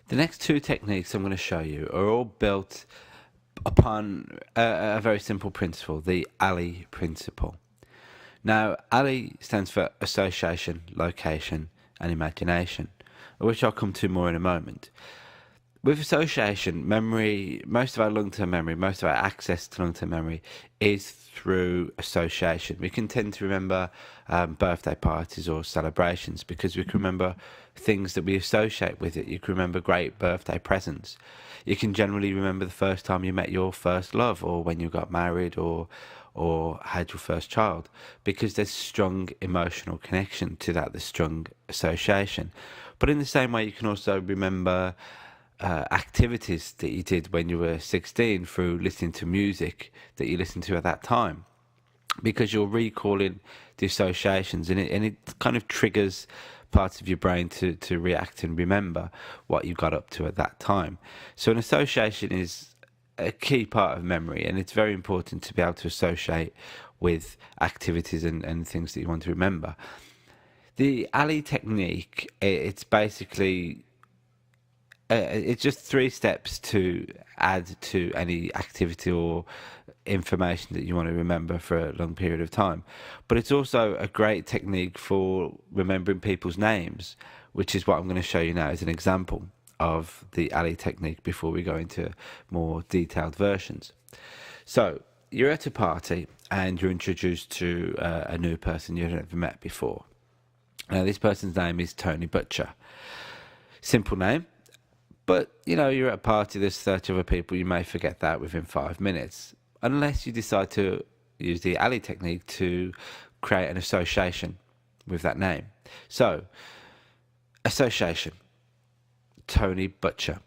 The next two techniques I'm going to show you are all built upon a very simple principle, the ALI principle. Now, ALI stands for association, location, and imagination, which I'll come to more in a moment. With association, memory, most of our long-term memory, most of our access to long-term memory is through association. We can tend to remember birthday parties or celebrations because we can remember things that we associate with it. You can remember great birthday presents. You can generally remember the first time you met your first love, or when you got married, or had your first child, because there's strong emotional connection to that, the strong association. But in the same way, you can also remember activities that you did when you were 16 through listening to music that you listened to at that time, because you're recalling the associations, and it kind of triggers parts of your brain to react and remember what you got up to at that time. So an association is a key part of memory, and it's very important to be able to associate with activities and things that you want to remember. The ALI technique, it's basically it's just 3 steps to add to any activity or information that you want to remember for a long period of time. But it's also a great technique for remembering people's names, which is what I'm going to show you now as an example of the ALI technique before we go into more detailed versions. So you're at a party and you're introduced to a new person you've never met before. Now, this person's name is Tony Butcher. Simple name. But, you're at a party, there's 30 other people, you may forget that within 5 minutes, unless you decide to use the ALI technique to create an association with that name. So, association, Tony Butcher.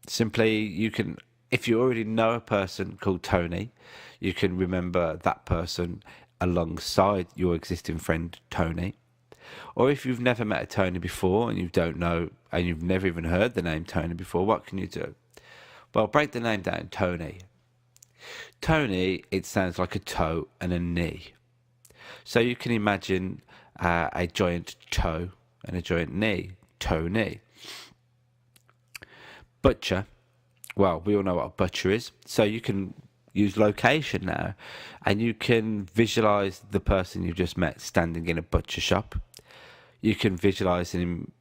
Simply, you can, if you already know a person called Tony, you can remember that person alongside your existing friend Tony. Or if you've never met a Tony before and you don't know, and you've never even heard the name Tony before, what can you do? Well, break the name down. Tony. Tony, it sounds like a toe and a knee. So you can imagine a giant toe and a giant knee. Tony. Butcher. Well, we all know what a butcher is. So you can use location now, and you can visualize the person you've just met standing in a butcher shop. You can visualize him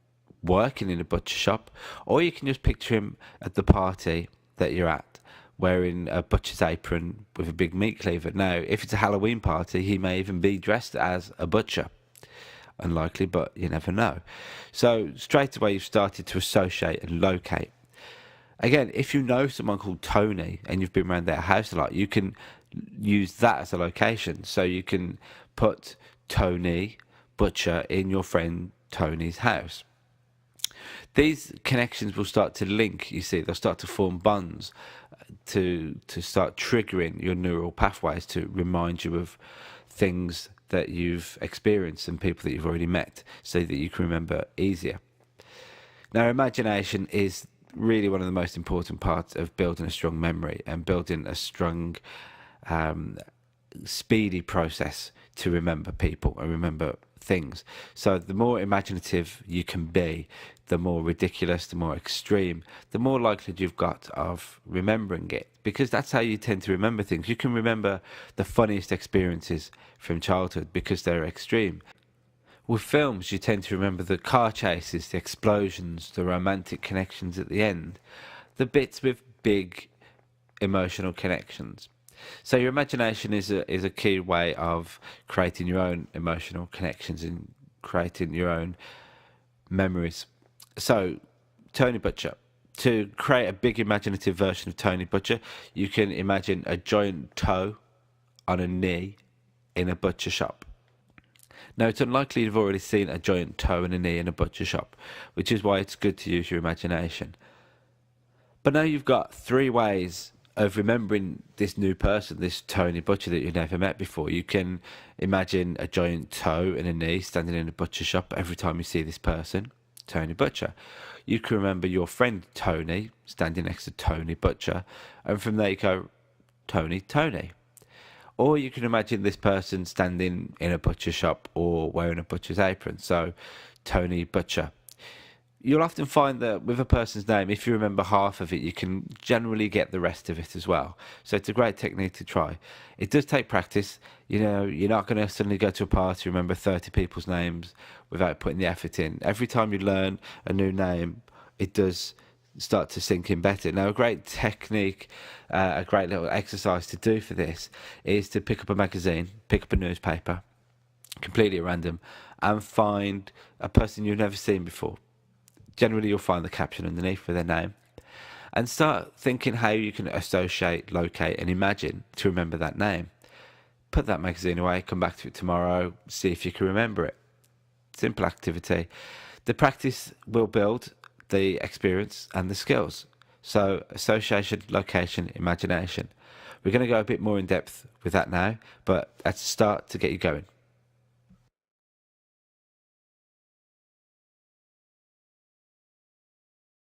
working in a butcher shop, or you can just picture him at the party that you're at, wearing a butcher's apron with a big meat cleaver. Now, if it's a Halloween party, he may even be dressed as a butcher. Unlikely, but you never know. So straight away, you've started to associate and locate. Again, if you know someone called Tony and you've been around their house a lot, you can use that as a location. So you can put Tony Butcher in your friend Tony's house. These connections will start to link, you see, they'll start to form bonds to start triggering your neural pathways to remind you of things that you've experienced and people that you've already met so that you can remember easier. Now, imagination is really one of the most important parts of building a strong memory and building a strong, speedy process to remember people and remember things. So the more imaginative you can be, the more ridiculous, the more extreme, the more likely you've got of remembering it, because that's how you tend to remember things. You can remember the funniest experiences from childhood because they're extreme. With films, you tend to remember the car chases, the explosions, the romantic connections at the end, the bits with big emotional connections. So your imagination is a key way of creating your own emotional connections and creating your own memories. So, Tony Butcher. To create a big imaginative version of Tony Butcher, you can imagine a giant toe on a knee in a butcher shop. Now, it's unlikely you've already seen a giant toe and a knee in a butcher shop, which is why it's good to use your imagination. But now you've got 3 ways of remembering this new person, this Tony Butcher that you've never met before. You can imagine a giant toe and a knee standing in a butcher shop every time you see this person, Tony Butcher. You can remember your friend Tony standing next to Tony Butcher, and from there you go, Tony. Or you can imagine this person standing in a butcher shop or wearing a butcher's apron, so Tony Butcher. You'll often find that with a person's name, if you remember half of it, you can generally get the rest of it as well. So it's a great technique to try. It does take practice. You know, you're not going to suddenly go to a party, remember 30 people's names without putting the effort in. Every time you learn a new name, it does start to sink in better. Now, a great technique, a great little exercise to do for this is to pick up a magazine, pick up a newspaper, completely at random, and find a person you've never seen before. Generally, you'll find the caption underneath with their name, and start thinking how you can associate, locate, and imagine to remember that name. Put that magazine away, come back to it tomorrow, see if you can remember it. Simple activity. The practice will build the experience and the skills. So, association, location, imagination. We're going to go a bit more in depth with that now, but that's a start to get you going.